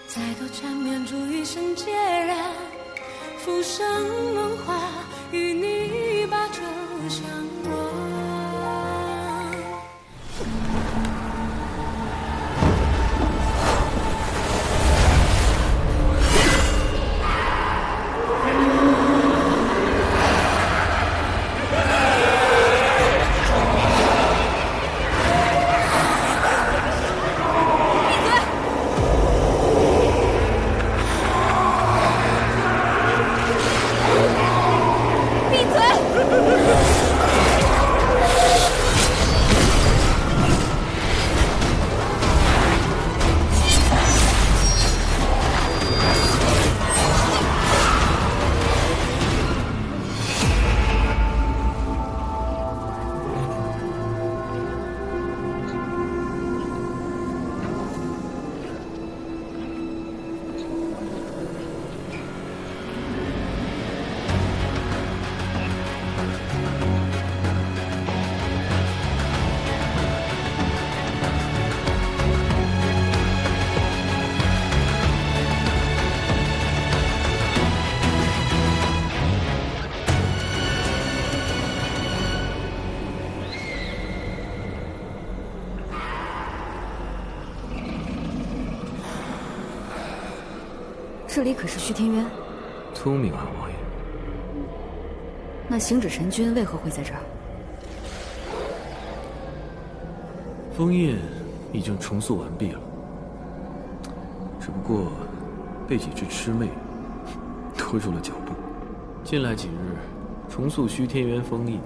再多缠绵住一生孑然，浮生轮华，与你把酒相忘。这里可是虚天渊。聪明啊，王爷。那行止神君为何会在这儿？封印已经重塑完毕了，只不过被几只魑魅拖住了脚步。近来几日重塑虚天渊封印，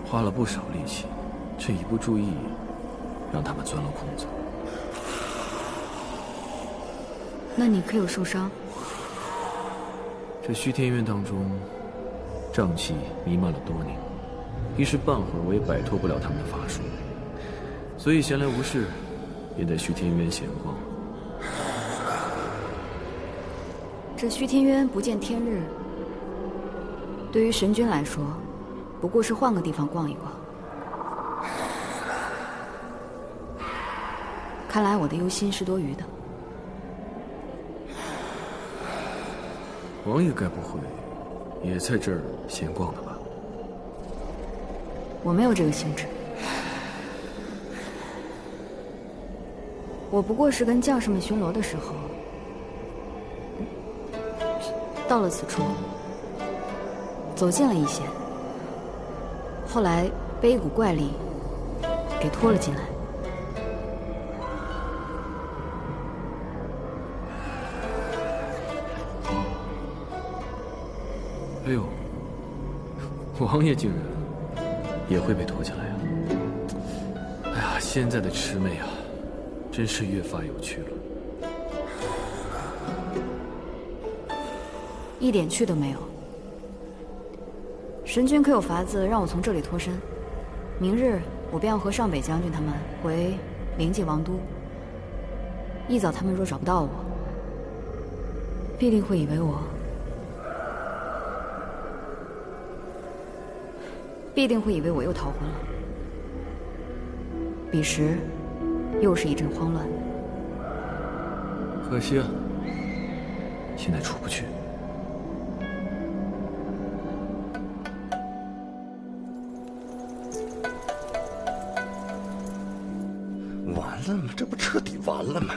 花了不少力气，这一不注意，让他们钻了空子。那你可有受伤？这虚天渊当中，瘴气弥漫了多年，一时半会儿我也摆脱不了他们的法术，所以闲来无事，也在虚天渊闲逛。这虚天渊不见天日，对于神君来说，不过是换个地方逛一逛。看来我的忧心是多余的。王爷该不会也在这儿闲逛的吧？我没有这个兴致，我不过是跟将士们巡逻的时候，到了此处，走近了一些，后来被一股怪力给拖了进来。哎呦，王爷竟然也会被拖进来啊！哎呀，现在的魑魅啊，真是越发有趣了。一点趣都没有。神君可有法子让我从这里脱身？明日我便要和上北将军他们回灵界王都。一早他们若找不到我，必定会以为我又逃婚了。彼时，又是一阵慌乱。可惜啊，现在出不去。完了吗？这不彻底完了吗？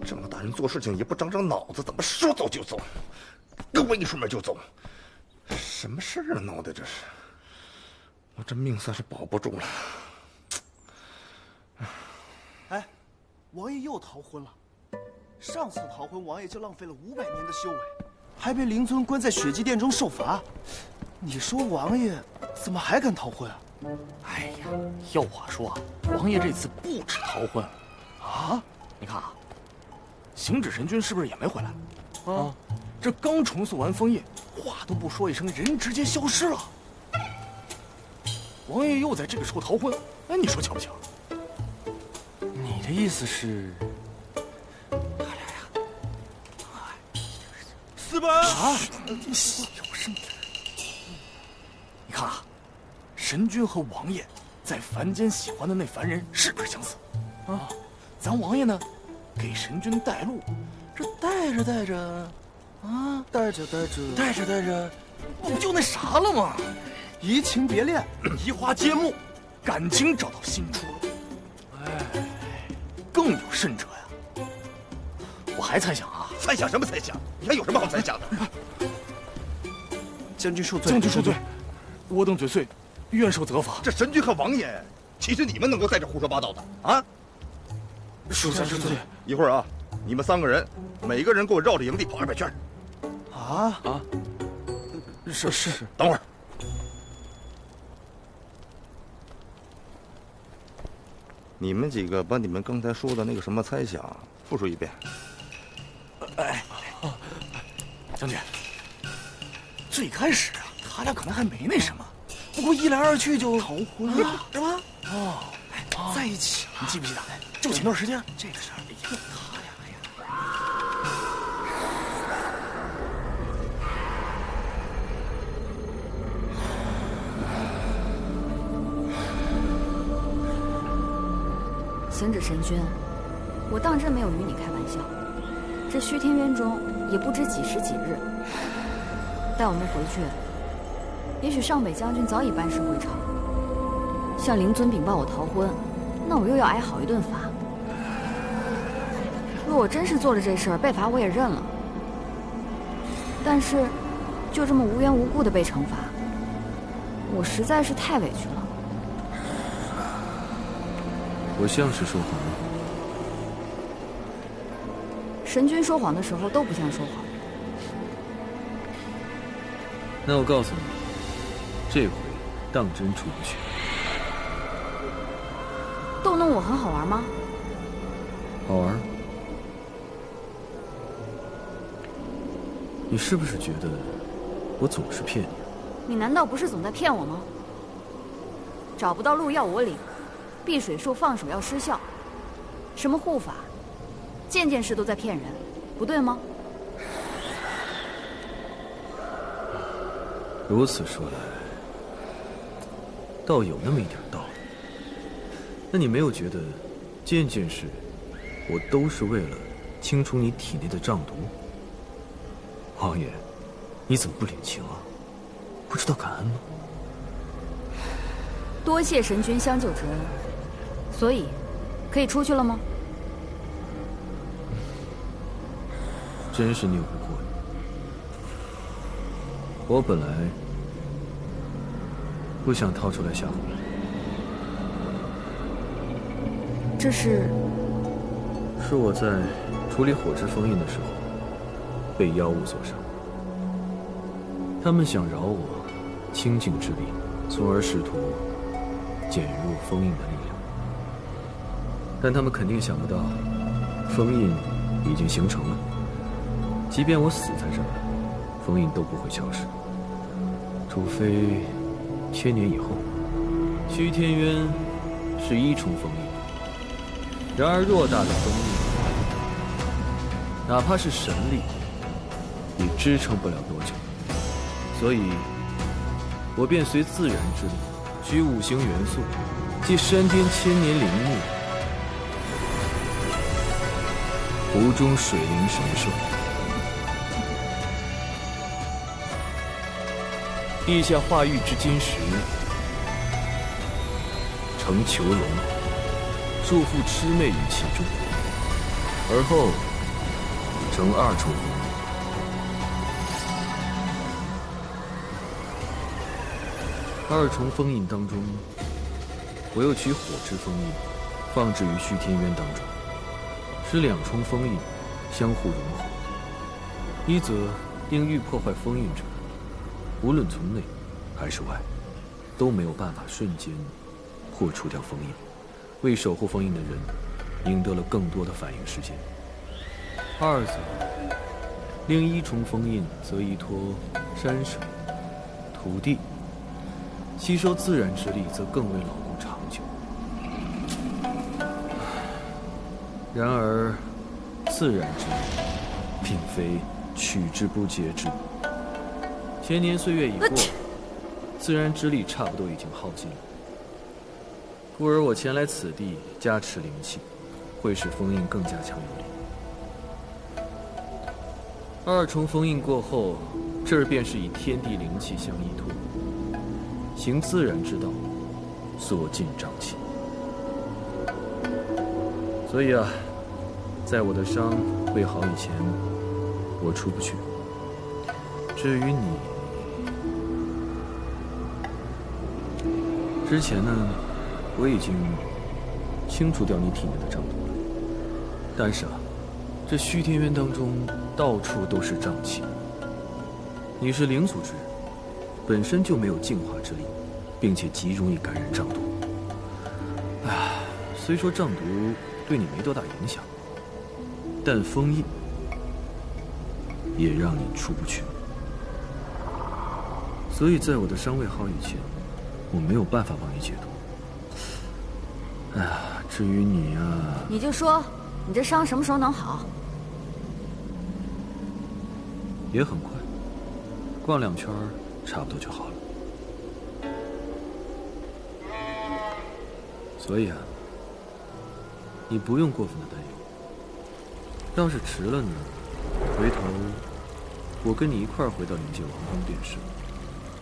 张大人做事情也不长长脑子，怎么说走就走，跟我一出门就走？什么事儿啊？闹的这是！我这命算是保不住了。哎，王爷又逃婚了。上次逃婚，王爷就浪费了500年的修为，还被灵尊关在血祭殿中受罚。你说王爷怎么还敢逃婚啊？哎呀，要我说，王爷这次不止逃婚啊！你看啊，行止神君是不是也没回来？啊，这刚重塑完封印，话都不说一声，人直接消失了。王爷又在这个时候逃婚，哎，你说巧不巧？你的意思是，他俩呀，私奔啊？小声点。你看啊，神君和王爷在凡间喜欢的那凡人是不是相似？啊，咱王爷呢，给神君带路，这带着带着，啊，带着，我不就那啥了吗？移情别恋，移花接木，感情找到新处了。哎，更有甚者呀，我还猜想啊，猜想什么猜想？你还有什么好猜想的？将军受罪，将军受罪，我等嘴碎，愿受责罚。这神君和王爷，岂是你们能够在这胡说八道的啊？属下知罪。一会儿啊，你们3个人，每个人给我绕着营地跑200圈。啊！是。等会儿。你们几个把你们刚才说的那个什么猜想复述一遍。将军，最开始啊，他俩可能还没那什么，不过一来二去就逃婚了，是吧？在一起了。你记不记得？就前段时间这个事儿，哎呀，他俩呀，行止神君，我当真没有与你开玩笑。这虚天渊中也不知几时几日，待我们回去，也许上北将军早已班师回朝。向灵尊禀报我逃婚，那我又要挨好一顿罚。若我真是做了这事儿，被罚我也认了。但是，就这么无缘无故的被惩罚，我实在是太委屈了。我像是说谎吗？神君说谎的时候都不像说谎。那我告诉你，这回当真出不去。逗弄我很好玩吗？好玩。你是不是觉得我总是骗你？你难道不是总在骗我吗？找不到路要我领，避水术放手要失效，什么护法，件件事都在骗人，不对吗？如此说来，倒有那么一点道理。那你没有觉得，件件事，我都是为了清除你体内的瘴毒？王爷，你怎么不领情啊？不知道感恩吗？多谢神君相救之恩，所以，可以出去了吗？真是拗不过你。我本来不想掏出来吓唬你。这是我在处理火之封印的时候，被妖物所伤。他们想饶我清净之力，从而试图减弱封印的力量。但他们肯定想不到，封印已经形成了。即便我死在这儿，封印都不会消失，除非千年以后。虚天渊是1重封印，然而偌大的封印，哪怕是神力，也支撑不了多久。所以，我便随自然之力，取5行元素，即山巅千年灵木、湖中水灵神兽、地下化玉之金石，成囚笼，束缚魑魅于其中，而后成2重封印。2重封印当中，我又取火之封印，放置于虚天渊当中，使2重封印相互融合。一则令欲破坏封印者，无论从内还是外，都没有办法瞬间破除掉封印，为守护封印的人赢得了更多的反应时间。2则令1重封印则依托山水、土地，吸收自然之力则更为牢固长久。然而，自然之力并非取之不竭之。千年岁月已过，自然之力差不多已经耗尽了。故而我前来此地加持灵气，会使封印更加强有力。2重封印过后，这儿便是以天地灵气相依托，行自然之道，所尽瘴气。所以啊，在我的伤未好以前，我出不去。至于你，之前呢，我已经清除掉你体内的瘴毒了。但是啊，这虚天渊当中到处都是瘴气。你是灵族之人，本身就没有净化之力，并且极容易感染瘴毒。哎呀，虽说瘴毒对你没多大影响，但封印也让你出不去。所以在我的伤未好以前，我没有办法帮你解毒。哎呀，至于你啊，你就说你这伤什么时候能好？也很快，逛2圈差不多就好了。所以啊，你不用过分的担忧。要是迟了呢，回头我跟你一块儿回到灵界王宫便是，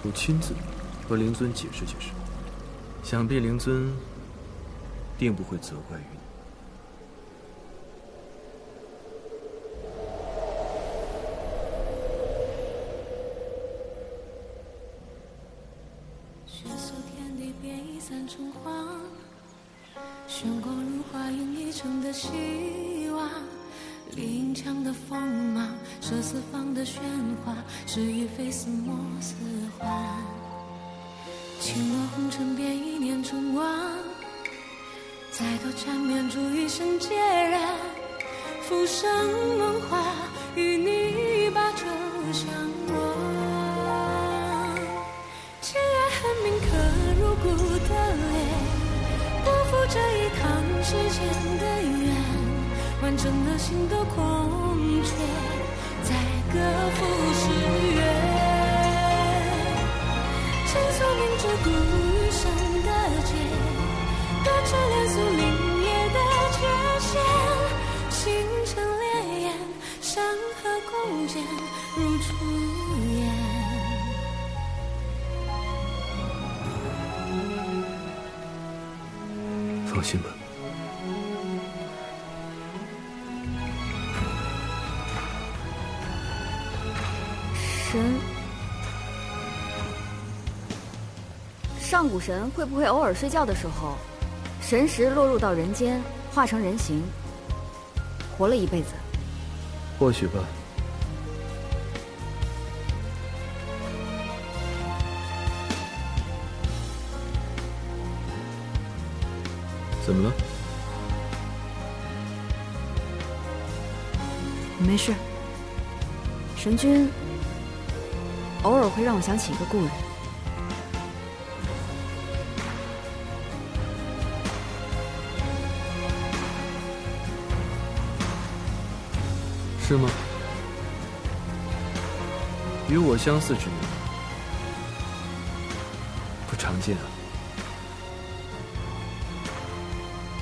我亲自和灵尊解释解释，想必灵尊定不会责怪于你。血色天地变异3重黄，玄光如花映一城的希望。林墙的锋芒，射四方的喧哗，是与非似莫似幻。轻落红尘变一念成王，再度缠绵住一生孑然。浮生梦话，与你把酒相望。情爱恨铭刻入骨的脸，不负这一趟世间的缘。完整了心的空缺，在各赴诗约。倾诉明知故余生的劫，断指连诉林野的界限。星辰烈焰，山河共建如初颜。放心吧。神，上古神会不会偶尔睡觉的时候，神识落入到人间，化成人形，活了一辈子？或许吧。怎么了？没事。神君偶尔会让我想起一个故人。是吗？与我相似之人不常见啊。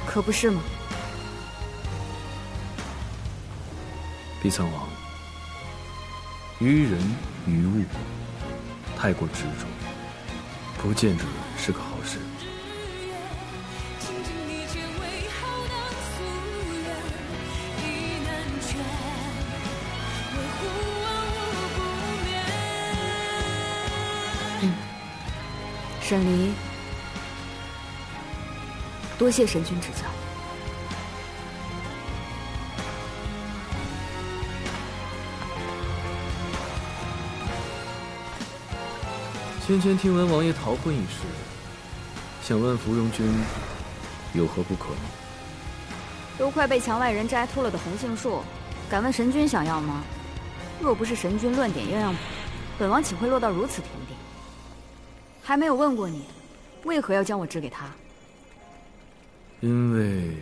可不是吗？碧苍王，于人于物太过执着，不见得是个好事。沈离，多谢神君指教。先前听闻王爷逃婚一事，想问芙蓉君有何不可呢？都快被墙外人摘秃了的红杏树，敢问神君想要吗？若不是神君乱点鸳鸯谱，本王岂会落到如此田地？还没有问过你，为何要将我指给他？因为